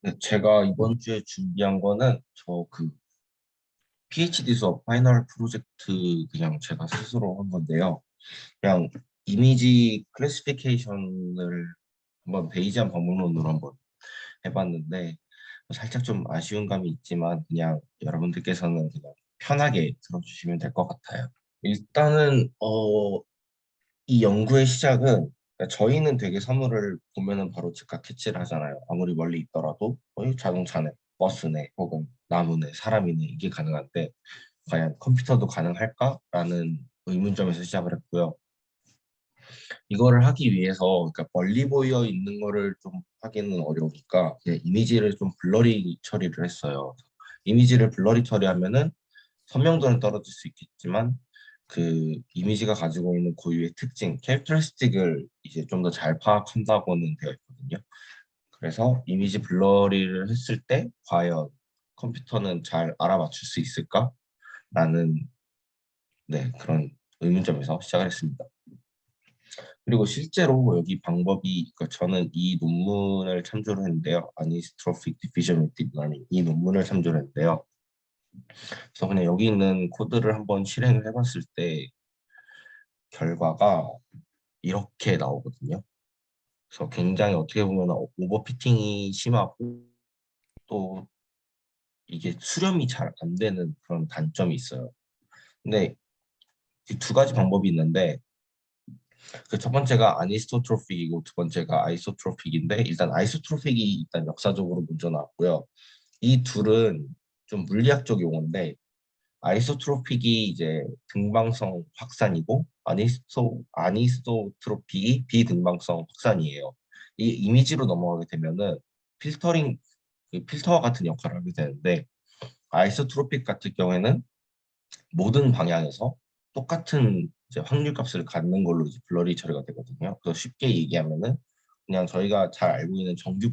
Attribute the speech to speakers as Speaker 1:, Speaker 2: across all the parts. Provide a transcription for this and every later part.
Speaker 1: 네, 제가 이번 주에 준비한 거는 저 그 PhD 수업 파이널 프로젝트 그냥 제가 스스로 한 건데요. 그냥 이미지 클래시피케이션을 한번 베이지안 방법론으로 한번 해봤는데 살짝 좀 아쉬운 감이 있지만 그냥 여러분들께서는 그냥 편하게 들어주시면 될 것 같아요. 일단은 이 연구의 시작은 그러니까 저희는 되게 사물을 보면은 바로 즉각 캐치를 하잖아요. 아무리 멀리 있더라도 이 자동차네, 버스네, 혹은 나무네, 사람이네 이게 가능한데 과연 컴퓨터도 가능할까라는 의문점에서 시작을 했고요. 이거를 하기 위해서 그러니까 멀리 보여 있는 거를 좀 하기는 어려우니까 그냥 이미지를 좀 블러리 처리를 했어요. 이미지를 블러리 처리하면은 선명도는 떨어질 수 있겠지만 그 이미지가 가지고 있는 고유의 특징, 캐릭터리스틱을 이제 좀 더 잘 파악한다고는 되어 있거든요. 그래서 이미지 블러리를 했을 때 과연 컴퓨터는 잘 알아맞힐 수 있을까라는 그런 의문점에서 시작을 했습니다. 그리고 실제로 여기 방법이 저는 이 논문을 참조를 했는데요. 아니스트로픽 디피전 딥 러닝 이 논문을 참조를 했는데요. 그래서 그냥 여기 있는 코드를 한번 실행을 해봤을 때 결과가 이렇게 나오거든요. 그래서 굉장히 어떻게 보면 오버피팅이 심하고 또 이게 수렴이 잘 안 되는 그런 단점이 있어요. 근데 이 두 가지 방법이 있는데 그 첫 번째가 아니소트로픽이고 두 번째가 아이소트로픽인데 일단 아이소트로픽이 일단 역사적으로 먼저 나왔고요. 이 둘은 좀 물리학적 용어인데 아이소트로픽이 이제 등방성 확산이고 아니소트로픽이 비등방성 확산이에요. 이 이미지로 넘어가게 되면은 필터링 그 필터와 같은 역할을 하게 되는데 아이소트로픽 같은 경우에는 모든 방향에서 똑같은 이제 확률 값을 갖는 걸로 이제 블러리 처리가 되거든요. 그래서 쉽게 얘기하면은 그냥 저희가 잘 알고 있는 정규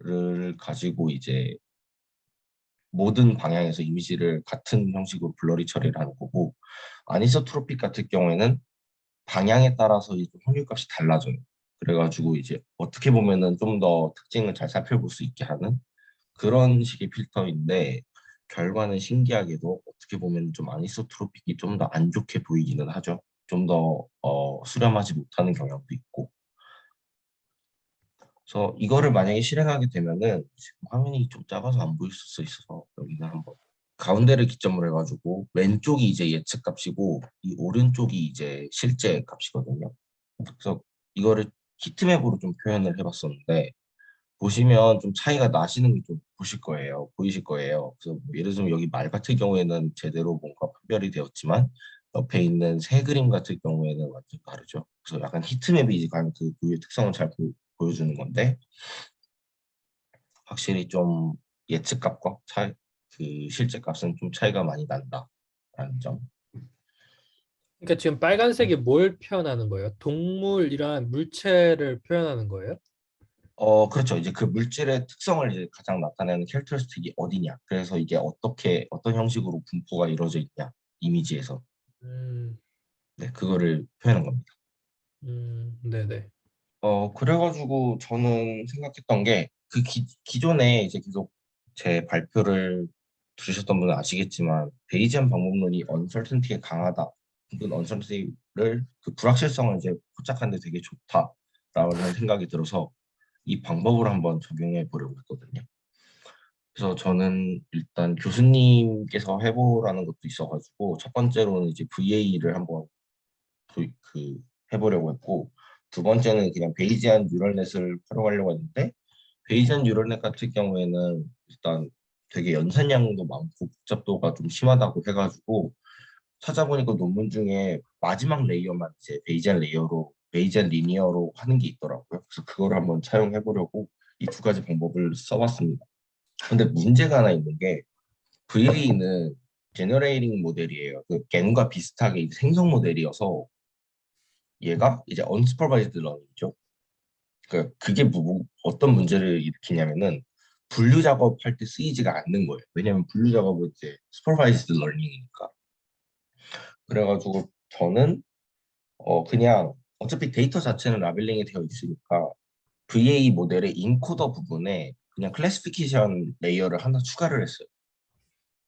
Speaker 1: 분포를 가지고 이제 모든 방향에서 이미지를 같은 형식으로 블러리 처리를 하는 거고 아니소트로픽 같은 경우에는 방향에 따라서 이제 확률값이 달라져요. 그래가지고 이제 어떻게 보면은 좀 더 특징을 잘 살펴볼 수 있게 하는 그런 식의 필터인데 결과는 신기하게도 어떻게 보면 좀 아니소트로픽이 좀 더 안 좋게 보이기는 하죠. 좀 더 수렴하지 못하는 경향도 있고. 그래서 이거를 만약에 실행하게 되면은 지금 화면이 좀 작아서 안 보일 수 있어서 여기는 한번 가운데를 기점으로 해가지고 왼쪽이 이제 예측 값이고 이 오른쪽이 이제 실제 값이거든요. 그래서 이거를 히트맵으로 좀 표현을 해봤었는데 보시면 좀 차이가 나시는 게 좀 보실 거예요. 보이실 거예요. 그래서 뭐 예를 들면 여기 말 같은 경우에는 제대로 뭔가 판별이 되었지만 옆에 있는 새 그림 같은 경우에는 완전 다르죠. 그래서 약간 히트맵이 이제 과연 그 고유의 특성을 잘 보여주는 건데 확실히 좀 예측값과 그 실제 값은 좀 차이가 많이 난다라는 점.
Speaker 2: 그러니까 지금 빨간색이 뭘 표현하는 거예요? 동물이란 물체를 표현하는 거예요?
Speaker 1: 그렇죠. 이제 그 물질의 특성을 이제 가장 나타내는 캐릭터리스틱이 어디냐. 그래서 이게 어떤 형식으로 분포가 이루어져 있냐. 이미지에서.
Speaker 2: 음,
Speaker 1: 네, 그거를 표현한 겁니다.
Speaker 2: 네네.
Speaker 1: 그래가지고 저는 생각했던 게 그 기존에 이제 계속 제 발표를 들으셨던 분은 아시겠지만 베이지안 방법론이 언설튼티에 강하다. 혹은 언설튼티를 그 불확실성을 이제 포착하는 데 되게 좋다라는 생각이 들어서 이 방법을 한번 적용해 보려고 했거든요. 그래서 저는 일단 교수님께서 해보라는 것도 있어가지고 첫 번째로는 이제 VA를 한번 그 해보려고 했고 두 번째는 그냥 베이지안 뉴럴넷을 활용하려고 했는데 베이지안 뉴럴넷 같은 경우에는 일단 되게 연산량도 많고 복잡도가 좀 심하다고 해가지고 찾아보니까 논문 중에 마지막 레이어만 이제 베이지안 리니어로 하는 게 있더라고요. 그래서 그걸 한번 차용해 보려고 이 두 가지 방법을 써봤습니다. 근데 문제가 하나 있는 게 VA는 제너레이팅 모델이에요. 그 겐과 비슷하게 이제 생성 모델이어서 얘가 이제 unsupervised learning이죠. 그게 어떤 문제를 일으키냐면은 분류 작업할 때 쓰이지가 않는 거예요. 왜냐하면 분류 작업은 이제 supervised learning이니까. 그래가지고 저는 그냥 어차피 데이터 자체는 라벨링이 되어 있으니까 VA 모델의 인코더 부분에 그냥 클래시피케이션 레이어를 하나 추가를 했어요.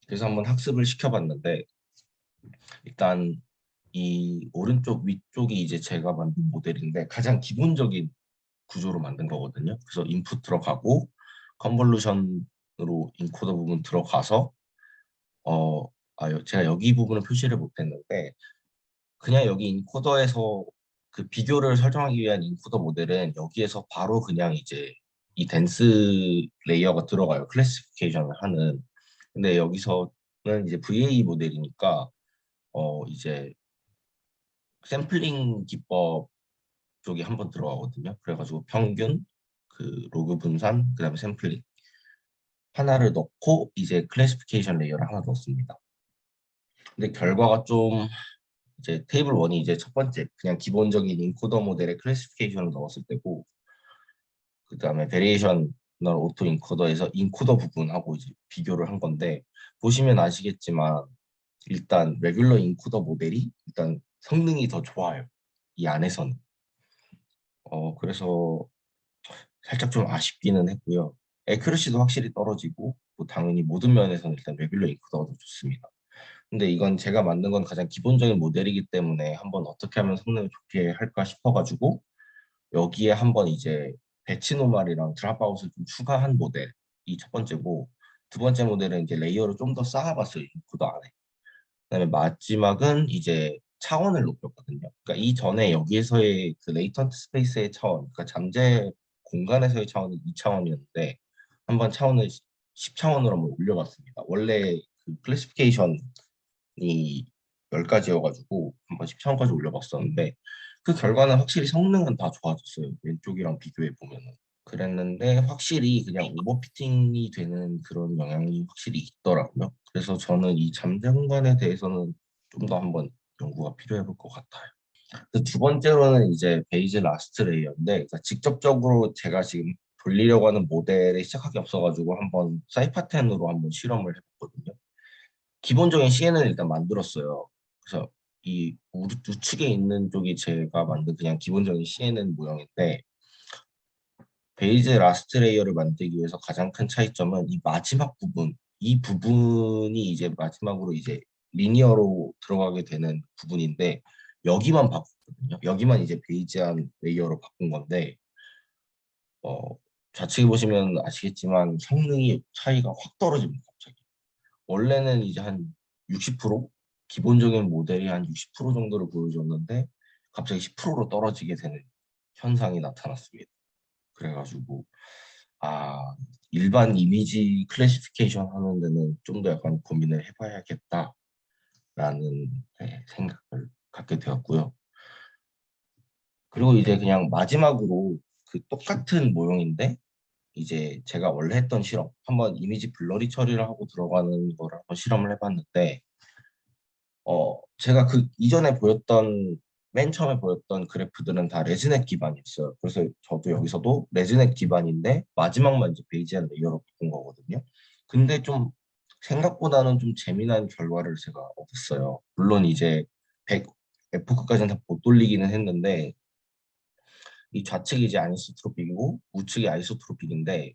Speaker 1: 그래서 한번 학습을 시켜봤는데 일단 이 오른쪽 위쪽이 이제 제가 만든 모델인데 가장 기본적인 구조로 만든 거거든요. 그래서 인풋 들어가고 컨볼루션으로 인코더 부분 들어가서 제가 여기 부분은 표시를 못했는데 그냥 여기 인코더에서 그 비교를 설정하기 위한 인코더 모델은 여기에서 바로 그냥 이제 이 댄스 레이어가 들어가요. 클래시피케이션을 하는. 근데 여기서는 이제 VA 모델이니까 이제 샘플링 기법 쪽이 한번 들어가거든요. 그래가지고 평균, 그 로그 분산, 그다음에 샘플링 하나를 넣고 이제 클래시피케이션 레이어를 하나 넣었습니다. 근데 결과가 좀 이제 테이블 1이 이제 첫 번째 그냥 기본적인 인코더 모델의 클래시피케이션을 넣었을 때고 그다음에 베리에이셔널 오토 인코더에서 인코더 부분하고 이제 비교를 한 건데 보시면 아시겠지만 일단 레귤러 인코더 모델이 일단 성능이 더 좋아요. 이 안에서는. 그래서 살짝 좀 아쉽기는 했고요. 에큐러시도 확실히 떨어지고 뭐 당연히 모든 면에서는 일단 레귤러 인코더가 더 좋습니다. 근데 이건 제가 만든 건 가장 기본적인 모델이기 때문에 한번 어떻게 하면 성능을 좋게 할까 싶어가지고 여기에 한번 이제 배치 노말이랑 드랍아웃을 좀 추가한 모델이 첫 번째고 두 번째 모델은 이제 레이어를 좀 더 쌓아봤어요. 인코더 안에. 그다음에 마지막은 이제 차원을 높였거든요. 그러니까 이전에 여기에서의 그 레이턴트 스페이스의 차원, 그러니까 잠재 공간에서의 차원은 2차원이었는데 한번 차원을 10차원으로 한번 올려봤습니다. 원래 그 클래시피케이션이 10가지여가지고 한번 10차원까지 올려봤었는데 그 결과는 확실히 성능은 다 좋아졌어요. 왼쪽이랑 비교해 보면은. 그랬는데 확실히 그냥 오버피팅이 되는 그런 영향이 확실히 있더라고요. 그래서 저는 이 잠재 공간에 대해서는 좀 더 한번 연구가 필요해 볼 것 같아요. 그두 번째로는 이제 베이즈 라스트 레이어인데 그러니까 직접적으로 제가 지금 돌리려고 하는 모델에 시작하기 없어가지고 한번 사이파텐으로 한번 실험을 해봤거든요. 기본적인 CN을 일단 만들었어요. 그래서 이 우측에 있는 쪽이 제가 만든 그냥 기본적인 CNN 모형인데 베이즈 라스트 레이어를 만들기 위해서 가장 큰 차이점은 이 마지막 부분, 이 부분이 이제 마지막으로 이제 리니어로 들어가게 되는 부분인데 여기만 바꿨거든요. 여기만 이제 베이지한 레이어로 바꾼 건데 어, 좌측에 보시면 아시겠지만 성능이 차이가 확 떨어집니다. 갑자기. 원래는 이제 한 60% 기본적인 모델이 한 60% 정도를 보여줬는데 갑자기 10%로 떨어지게 되는 현상이 나타났습니다. 그래가지고 아 일반 이미지 클래시피케이션 하는 데는 좀 더 약간 고민을 해봐야겠다라는 생각을 갖게 되었고요. 그리고 이제 그냥 마지막으로 그 똑같은 모형인데 이제 제가 원래 했던 실험 한번 이미지 블러리 처리를 하고 들어가는 거를 한번 실험을 해봤는데 제가 그 이전에 보였던 맨 처음에 보였던 그래프들은 다 레즈넷 기반이었어요. 그래서 저도 여기서도 레즈넷 기반인데 마지막만 이제 베이지한 레이어로 바꾼 거거든요. 근데 좀 생각보다는 좀 재미난 결과를 제가 얻었어요. 물론 이제 100 에포크까지는 다 못 돌리기는 했는데 이 좌측이 이제 아니소트로픽이고 우측이 아이소트로픽인데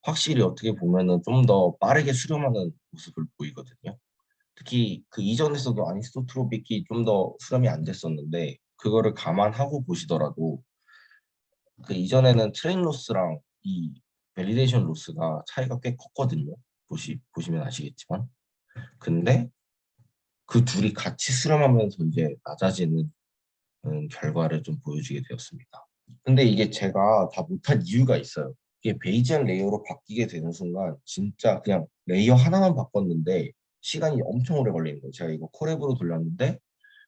Speaker 1: 확실히 어떻게 보면은 좀 더 빠르게 수렴하는 모습을 보이거든요. 특히 그 이전에서도 아니소트로픽이 좀 더 수렴이 안 됐었는데 그거를 감안하고 보시더라도 그 이전에는 트레인 로스랑 이 밸리데이션 로스가 차이가 꽤 컸거든요. 보시면 아시겠지만 근데 그 둘이 같이 수렴하면서 이제 낮아지는 결과를 좀 보여주게 되었습니다. 근데 이게 제가 다 못한 이유가 있어요. 이게 베이지한 레이어로 바뀌게 되는 순간 진짜 그냥 레이어 하나만 바꿨는데 시간이 엄청 오래 걸리는 거예요. 제가 이거 콜앱으로 돌렸는데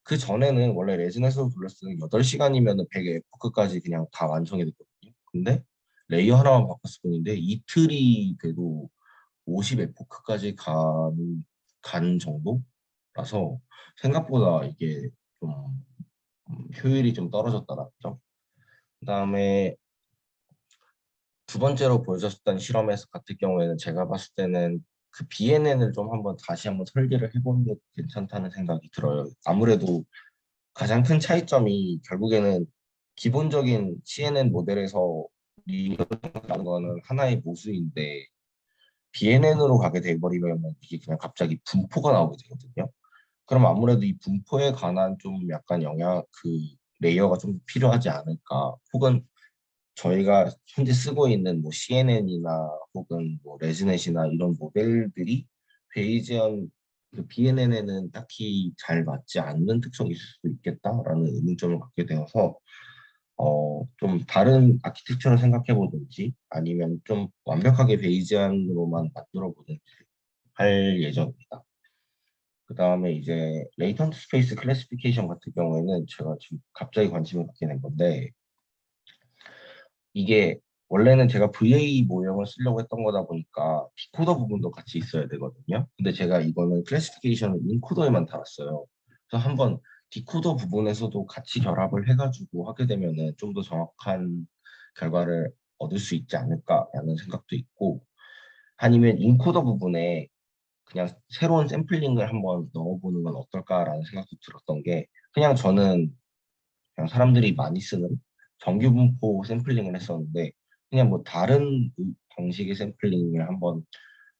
Speaker 1: 그 전에는 원래 레즈넷으로 돌렸을 때 8시간이면 100F까지 그냥 다 완성이 됐거든요. 근데 레이어 하나만 바꿨을 뿐인데 이틀이 돼도 50F까지 간 정도라서 생각보다 이게 좀 효율이 좀 떨어졌다는 점. 그다음에 두 번째로 보여줬던 실험에서 같은 경우에는 제가 봤을 때는 그 BNN을 좀 다시 한번 설계를 해보는 것도 괜찮다는 생각이 들어요. 아무래도 가장 큰 차이점이 결국에는 기본적인 CNN 모델에서 리니어라는 거는 하나의 모수인데 BNN으로 가게 돼버리면 이게 그냥 갑자기 분포가 나오게 되거든요. 그럼 아무래도 이 분포에 관한 좀 약간 레이어가 좀 필요하지 않을까. 혹은 저희가 현재 쓰고 있는 뭐 CNN이나 혹은 뭐 레즈넷이나 이런 모델들이 베이지언 그 BNN에는 딱히 잘 맞지 않는 특성이 있을 수도 있겠다라는 의문점을 갖게 되어서 좀 다른 아키텍처를 생각해 보든지 아니면 좀 완벽하게 베이지안으로만 만들어 보든지 할 예정입니다. 그 다음에 이제 레이턴트 스페이스 클래시피케이션 같은 경우에는 제가 지금 갑자기 관심을 갖게 된 건데 이게 원래는 제가 VA 모형을 쓰려고 했던 거다 보니까 디코더 부분도 같이 있어야 되거든요. 근데 제가 이거는 클래시피케이션을 인코더에만 달았어요. 그래서 한번 디코더 부분에서도 같이 결합을 해가지고 하게 되면은 좀 더 정확한 결과를 얻을 수 있지 않을까라는 생각도 있고 아니면 인코더 부분에 그냥 새로운 샘플링을 한번 넣어보는 건 어떨까라는 생각도 들었던 게 그냥 저는 그냥 사람들이 많이 쓰는 정규 분포 샘플링을 했었는데 그냥 뭐 다른 방식의 샘플링을 한번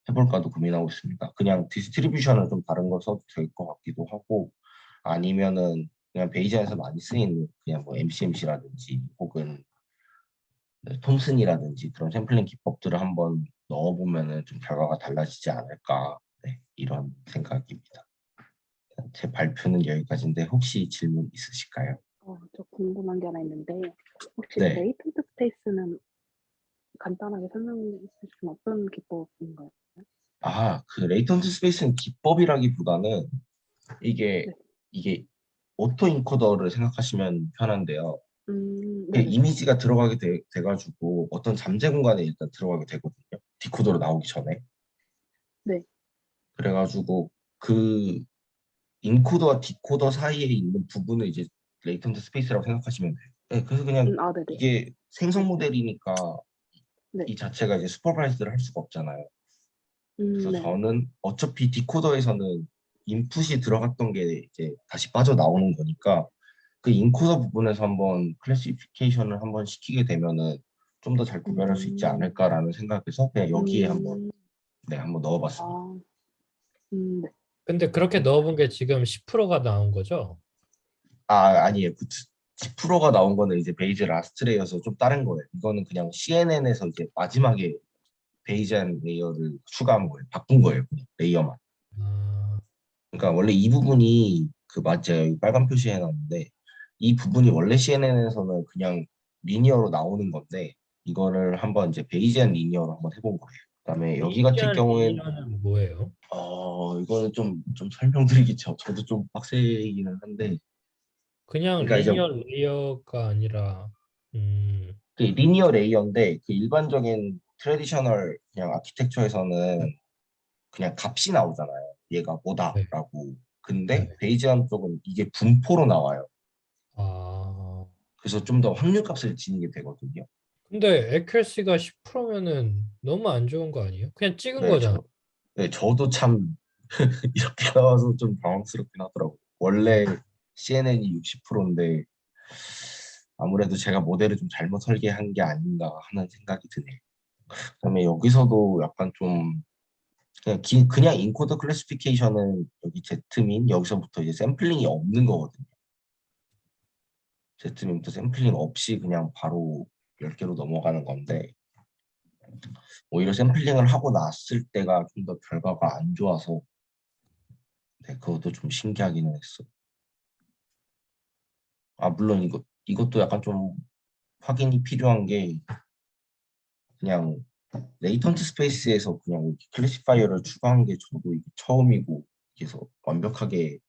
Speaker 1: 해볼까도 고민하고 있습니다. 그냥 디스트리뷰션을 좀 다른 걸 써도 될 것 같기도 하고 아니면은 그냥 베이지안에서 많이 쓰이는 그냥 뭐 MCMC라든지 혹은 톰슨이라든지 그런 샘플링 기법들을 한번 넣어보면은 좀 결과가 달라지지 않을까 네, 이런 생각입니다. 제 발표는 여기까지인데 혹시 질문 있으실까요?
Speaker 3: 저 궁금한 게 하나 있는데 혹시
Speaker 1: 네.
Speaker 3: 레이턴트 스페이스는 간단하게 설명해 주시면 어떤 기법인가요?
Speaker 1: 그 레이턴트 스페이스는 기법이라기보다는 이게
Speaker 3: 네.
Speaker 1: 이게 오토 인코더를 생각하시면 편한데요. 그
Speaker 3: 네네.
Speaker 1: 이미지가 들어가게 돼가지고 어떤 잠재 공간에 일단 들어가게 되거든요. 디코더로 나오기 전에.
Speaker 3: 네.
Speaker 1: 그래가지고 그 인코더와 디코더 사이에 있는 부분을 이제 레이턴트 스페이스라고 생각하시면 돼요. 네, 그래서 그냥
Speaker 3: 네네.
Speaker 1: 이게 생성
Speaker 3: 네.
Speaker 1: 모델이니까
Speaker 3: 네.
Speaker 1: 이 자체가 이제 슈퍼바이즈를 할 수가 없잖아요. 그래서
Speaker 3: 네네.
Speaker 1: 저는 어차피 디코더에서는 인풋이 들어갔던 게 이제 다시 빠져나오는 거니까 그 인코더 부분에서 한번 클래시피케이션을 한번 시키게 되면은 좀 더 잘 구별할 수 있지
Speaker 3: 음,
Speaker 1: 않을까라는 생각에서 그냥 여기에 한번
Speaker 3: 음,
Speaker 1: 네, 한번 넣어봤습니다.
Speaker 3: 아, 네.
Speaker 2: 근데 그렇게 넣어본 게 지금 10%가 나온 거죠?
Speaker 1: 아니에요. 그 10%가 나온 거는 이제 베이즈 라스트레이어서 좀 다른 거예요. 이거는 그냥 CNN에서 이제 마지막에 베이지안 레이어를 추가한 거예요. 바꾼 거예요. 그냥 레이어만.
Speaker 2: 아,
Speaker 1: 그러니까 원래 이 부분이 그 맞아요. 빨간 표시해 놨는데 이 부분이 원래 CNN에서는 그냥 리니어로 나오는 건데 이거를 한번 이제 베이지안 리니어로 한번 해본 거예요. 그다음에 여기 같은
Speaker 2: 베이지안
Speaker 1: 경우엔
Speaker 2: 리니어는 뭐예요?
Speaker 1: 이거는 좀 설명드리기 저도 좀 빡세기는 한데
Speaker 2: 그냥
Speaker 1: 그러니까 이제
Speaker 2: 리니어 레이어가 아니라
Speaker 1: 그 리니어 레이어인데 그 일반적인 트레디셔널 그냥 아키텍처에서는 그냥 값이 나오잖아요. 얘가
Speaker 2: 네,
Speaker 1: 뭐다라고. 근데
Speaker 2: 네.
Speaker 1: 베이지안 쪽은 이게 분포로 나와요.
Speaker 2: 아,
Speaker 1: 그래서 좀 더 확률값을 지니게 되거든요.
Speaker 2: 근데 accuracy가 10%면은 너무 안 좋은 거 아니에요? 그냥 찍은
Speaker 1: 네,
Speaker 2: 거잖아.
Speaker 1: 저도 참 이렇게 나와서 좀 당황스럽긴 하더라고요. 원래 CNN이 60%인데 아무래도 제가 모델을 좀 잘못 설계한 게 아닌가 하는 생각이 드네요. 그다음에 여기서도 약간 좀 그냥 인코더 클래시피케이션은 여기 제트민 여기서부터 이제 샘플링이 없는 거거든요. 제트민부터 샘플링 없이 그냥 바로 10개로 넘어가는 건데 오히려 샘플링을 하고 났을 때가 좀 더 결과가 안 좋아서 네, 그것도 좀 신기하기는 했어. 물론 이것도 약간 좀 확인이 필요한 게 그냥 레이턴트 스페이스에서 그냥 클래시파이어를 추가한 게 저도 이게 처음이고 그래서 완벽하게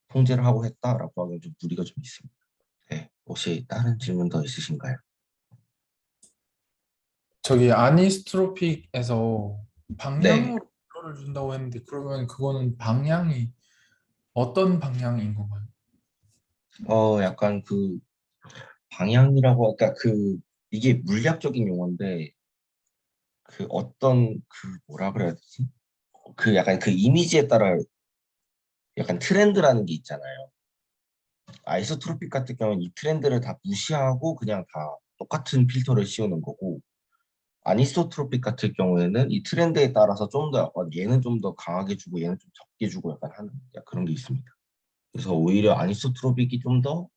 Speaker 1: 통제를 하고 했다라고 하면 좀 무리가 좀 있습니다. 네, 혹시 다른 질문 더 있으신가요?
Speaker 4: 저기 아니스트로픽에서
Speaker 1: 네,
Speaker 4: 방향으로 를 준다고 했는데 그러면 그거는 방향이 어떤 방향인 건가요?
Speaker 1: 약간 그 방향이라고 그러니까 그 이게 물리학적인 용어인데 그 어떤 그 뭐라 그래야 되지? 그 약간 그 이미지에 따라 약간 트렌드라는 게 있잖아요. 아이소트로픽 같은 경우는 이 트렌드를 다 무시하고 그냥 다 똑같은 필터를 씌우는 거고 아니소트로픽 같은 경우에는 이 트렌드에 따라서 좀 더 얘는 좀 더 강하게 주고 얘는 좀 적게 주고 약간 하는 그런 게 있습니다. 그래서 오히려 아니소트로픽이 좀 더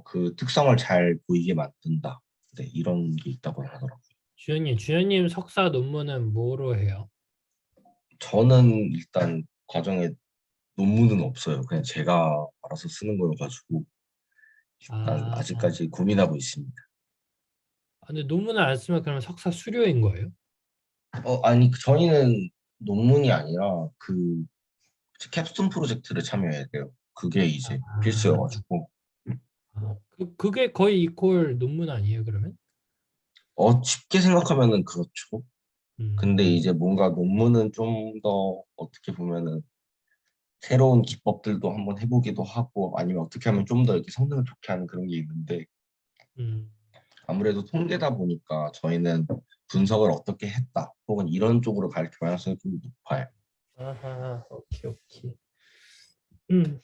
Speaker 1: 그 특성을 잘 보이게 만든다. 네, 이런 게 있다고 하더라고요.
Speaker 2: 주현님 석사 논문은 뭐로 해요?
Speaker 1: 저는 일단 과정에 논문은 없어요. 그냥 제가 알아서 쓰는 거여가지고 일단
Speaker 2: 아,
Speaker 1: 아직까지 고민하고 있습니다.
Speaker 2: 근데 논문을 안 쓰면 그러면 석사 수료인 거예요?
Speaker 1: 아니 저희는 논문이 아니라 그 캡스톤 프로젝트를 참여해야 돼요. 그게 이제 필수여가지고
Speaker 2: 그게 거의 이퀄 논문 아니에요, 그러면?
Speaker 1: 쉽게 생각하면은 그렇죠. 근데
Speaker 2: 음,
Speaker 1: 이제 뭔가 논문은 좀 더 어떻게 보면은 새로운 기법들도 한번 해보기도 하고 아니면 어떻게 하면 좀 더 이렇게 성능을 좋게 하는 그런 게 있는데
Speaker 2: 음.
Speaker 1: 아무래도 통계다 보니까 저희는 분석을 어떻게 했다 혹은 이런 쪽으로 갈 경향성이 좀 높아요.
Speaker 2: 아하, 오케이. 음,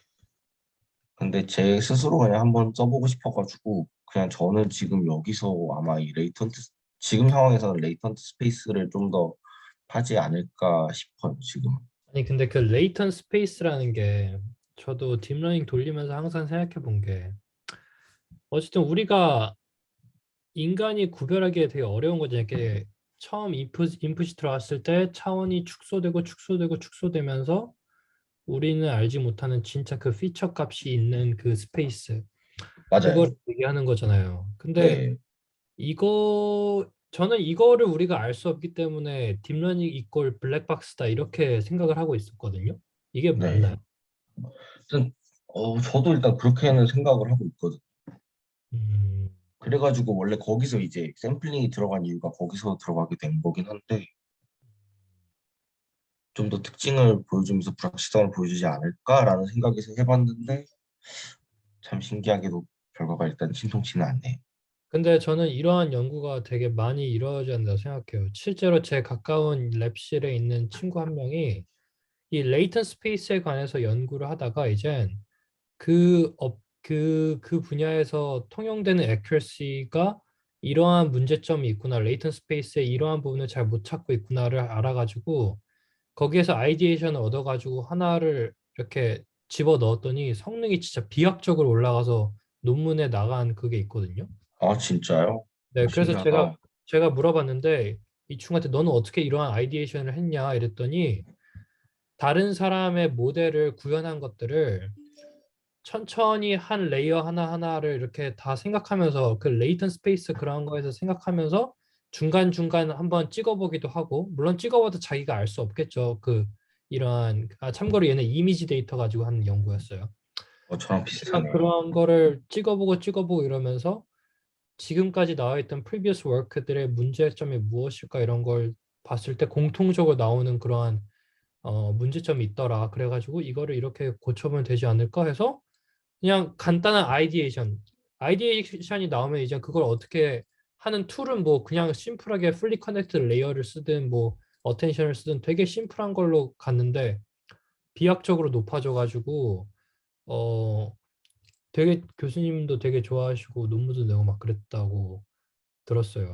Speaker 1: 근데 제 스스로 그냥 한번 써보고 싶어가지고 그냥 저는 지금 여기서 아마 이 레이턴트 지금 상황에서는 레이턴트 스페이스를 좀 더 하지 않을까 싶어요 지금.
Speaker 2: 아니 근데 그 레이턴 스페이스라는 게 저도 딥러닝 돌리면서 항상 생각해 본 게 어쨌든 우리가 인간이 구별하기에 되게 어려운 거죠. 이렇게 처음 인풋이 들어왔을 때 차원이 축소되면서 우리는 알지 못하는 진짜 그 피처 값이 있는 그 스페이스 그걸
Speaker 1: 맞아요.
Speaker 2: 얘기하는 거잖아요. 근데
Speaker 1: 네,
Speaker 2: 저는 이거를 우리가 알 수 없기 때문에 딥러닝 이퀄 블랙박스다 이렇게 생각을 하고 있었거든요. 이게 맞나요?
Speaker 1: 네. 일단 저도 일단 그렇게는 생각을 하고 있거든요.
Speaker 2: 음,
Speaker 1: 그래가지고 원래 거기서 이제 샘플링이 들어간 이유가 거기서 들어가게 된 거긴 한데 좀 더 특징을 보여주면서 불확실성을 보여주지 않을까라는 생각에서 해봤는데 참 신기하게도 결과가 일단 신통치는 않네요.
Speaker 2: 근데 저는 이러한 연구가 되게 많이 이루어져야 한다고 생각해요. 실제로 제 가까운 랩실에 있는 친구 한 명이 이 레이턴 스페이스에 관해서 연구를 하다가 이젠 그 분야에서 통용되는 액큐러시가 이러한 문제점이 있구나, 레이턴 스페이스에 이러한 부분을 잘 못 찾고 있구나를 알아가지고 거기에서 아이디에이션을 얻어가지고 하나를 이렇게 집어 넣었더니 성능이 진짜 비약적으로 올라가서 논문에 나간 그게 있거든요.
Speaker 1: 아 진짜요?
Speaker 2: 네, 그래서
Speaker 1: 신기하다.
Speaker 2: 제가 물어봤는데 이 친구한테 너는 어떻게 이러한 아이디에이션을 했냐 이랬더니 다른 사람의 모델을 구현한 것들을 천천히 한 레이어 하나하나를 이렇게 다 생각하면서 그 레이턴 스페이스 그런 거에서 생각하면서 중간중간 한번 찍어보기도 하고 물론 찍어봐도 자기가 알 수 없겠죠. 이러한 참고로 얘는 이미지 데이터 가지고 하는 연구였어요.
Speaker 1: 저랑
Speaker 2: 그러니까
Speaker 1: 비슷하네요.
Speaker 2: 그런 거를 찍어보고 이러면서 지금까지 나와 있던 previous work들의 문제점이 무엇일까 이런 걸 봤을 때 공통적으로 나오는 그러한 문제점이 있더라. 그래가지고 이거를 이렇게 고쳐보면 되지 않을까 해서 그냥 간단한 아이디에이션이 나오면 이제 그걸 어떻게 하는 툴은 뭐 그냥 심플하게 풀리 커넥트 레이어를 쓰든 뭐 어텐션을 쓰든 되게 심플한 걸로 갔는데 비약적으로 높아져가지고 어 되게 교수님도 되게 좋아하시고 논문도 내고 막 그랬다고 들었어요.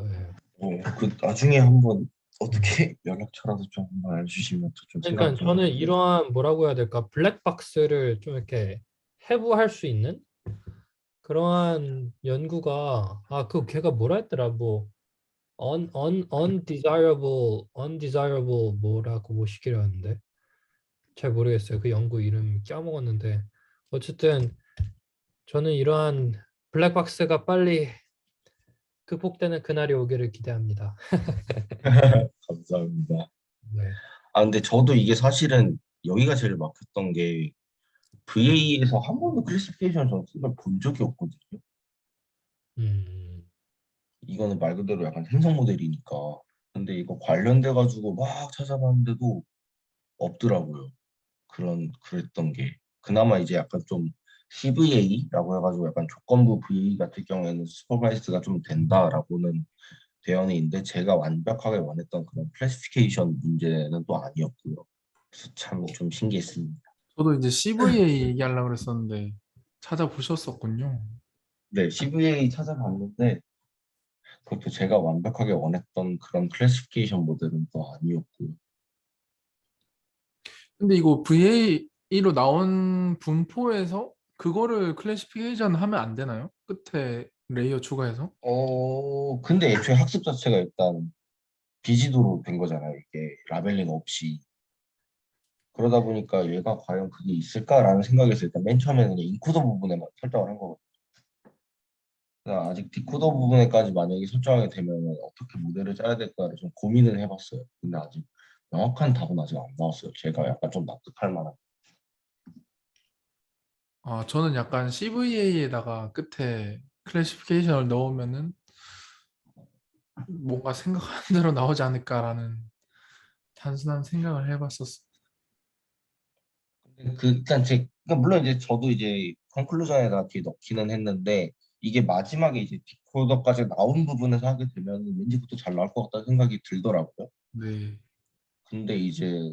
Speaker 2: 예.
Speaker 1: 그 나중에 한번
Speaker 2: 음.
Speaker 1: 어떻게 연락처라도 좀 한번 알려주시면 좀 생각
Speaker 2: 그러니까
Speaker 1: 좀
Speaker 2: 저는
Speaker 1: 해보게.
Speaker 2: 이러한 뭐라고 해야 될까 블랙박스를 좀 이렇게 해부할 수 있는 그러한 연구가 그 걔가 뭐라 했더라 뭐 undesirable 뭐라고 뭐 시키려는데 잘 모르겠어요. 그 연구 이름 까먹었는데 어쨌든 저는 이러한 블랙박스가 빨리 극복되는 그날이 오기를 기대합니다.
Speaker 1: 감사합니다.
Speaker 2: 네.
Speaker 1: 근데 저도 이게 사실은 여기가 제일 막혔던 게 VA에서 한 번도 클래시피케이션 전술을 본 적이 없거든요.
Speaker 2: 음,
Speaker 1: 이거는 말 그대로 약간 행성 모델이니까. 근데 이거 관련돼 가지고 막 찾아봤는데도 없더라고요. 그랬던 게 그나마 이제 약간 좀 CVA라고 해가지고 약간 조건부 VA 같은 경우에는 슈퍼바이스가 좀 된다라고는 되어는 있는데 제가 완벽하게 원했던 그런 클래시피케이션 문제는 또 아니었고요. 그래서 참 좀 신기했습니다.
Speaker 4: 저도 이제 CVA 얘기하려고 그랬었는데 찾아보셨었군요.
Speaker 1: 네, CVA 찾아봤는데 그것도 제가 완벽하게 원했던 그런 클래시피케이션 모델은 또 아니었고요.
Speaker 4: 근데 이거 VAE로 나온 분포에서 그거를 클래시피케이션 하면 안 되나요? 끝에 레이어 추가해서?
Speaker 1: 근데 애초에 학습 자체가 일단 비지도로 된 거잖아요. 이게 라벨링 없이. 그러다 보니까 얘가 과연 그게 있을까라는 생각에서 일단 맨 처음에는 그냥 인코더 부분에만 설정을 한 거거든요. 그러니까 아직 디코더 부분에까지 만약에 설정하게 되면 어떻게 모델을 짜야 될까를 좀 고민을 해봤어요. 근데 아직 명확한 답은 아직 안 나왔어요. 제가 약간 좀 납득할 만한.
Speaker 4: 아, 저는 약간 CVA에다가 끝에 클래시피케이션을 넣으면은 뭔가 생각한 대로 나오지 않을까라는 단순한 생각을 해봤었어.
Speaker 1: 일단 그러니까 물론 이제 저도 이제 컨클루전에다 뒤에 넣기는 했는데 이게 마지막에 이제 디코더까지 나온 부분에서 하게 되면 왠지 그것도 잘 나올 것 같다는 생각이 들더라고요.
Speaker 4: 네.
Speaker 1: 근데 이제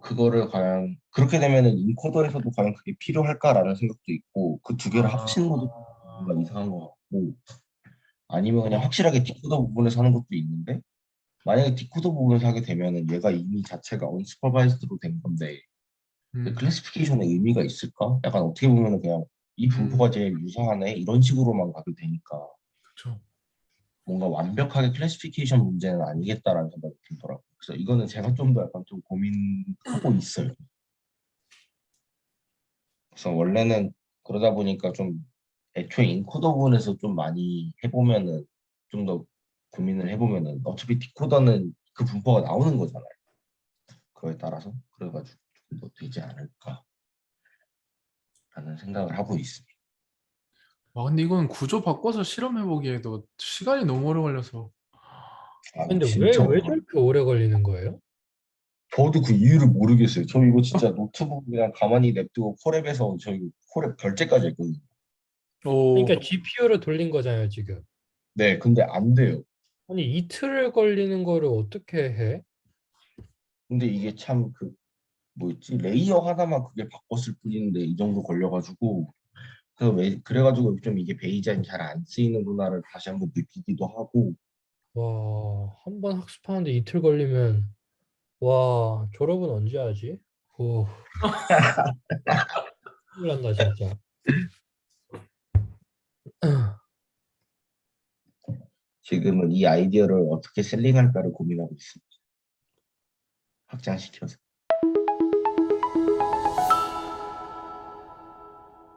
Speaker 1: 그거를 과연 그렇게 되면은 인코더에서도 과연 그게 필요할까라는 생각도 있고 그 두 개를 합치는 것도 뭔가 이상한 것 같고 아니면 그냥 확실하게 디코더 부분에서 하는 것도 있는데 만약에 디코더 부분에서 하게 되면은 얘가 이미 자체가 언슈퍼바이스드로 된 건데
Speaker 4: 음,
Speaker 1: 클래시피케이션에 의미가 있을까? 약간 어떻게 보면은 그냥 이 분포가 제일 유사하네 이런 식으로만 가도 되니까
Speaker 4: 그렇죠.
Speaker 1: 뭔가 완벽하게 클래시피케이션 문제는 아니겠다라는 생각이 들더라고요. 그래서 이거는 제가 좀 더 약간 좀 고민하고 있어요. 그래서 원래는 그러다 보니까 좀 애초에 인코더 부분에서 좀 많이 해보면은 좀 더 고민을 해보면은 어차피 디코더는 그 분포가 나오는 거잖아요. 그거에 따라서 그래가지고 조금 더 되지 않을까라는 생각을 하고 있습니다.
Speaker 4: 와, 근데 이건 구조 바꿔서 실험해보기에도 시간이 너무 오래 걸려서.
Speaker 1: 아,
Speaker 2: 근데 왜
Speaker 1: 진짜
Speaker 2: 왜
Speaker 1: 어려워요.
Speaker 2: 저렇게 오래 걸리는 거예요?
Speaker 1: 저도 그 이유를 모르겠어요. 저 이거 진짜 노트북 그냥 가만히 냅두고 콜앱에서 저 이거 콜앱 결제까지 했거든요.
Speaker 4: 오,
Speaker 2: 그러니까 GPU로 돌린 거잖아요, 지금.
Speaker 1: 네, 근데 안 돼요.
Speaker 2: 아니, 이틀을 걸리는 거를 어떻게 해?
Speaker 1: 근데 이게 참 그 뭐였지 레이어 하나만 그게 바꿨을 뿐인데 이 정도 걸려가지고 그래가지고 좀 이게 베이자인 잘 안 쓰이는구나를 다시 한번 느끼기도 하고
Speaker 2: 와, 한 번 학습하는데 이틀 걸리면 와, 졸업은 언제 하지? 오, 큰일 난다, 진짜.
Speaker 1: 지금은 이 아이디어를 어떻게 셀링할까를 고민하고 있습니다. 확장시켜서.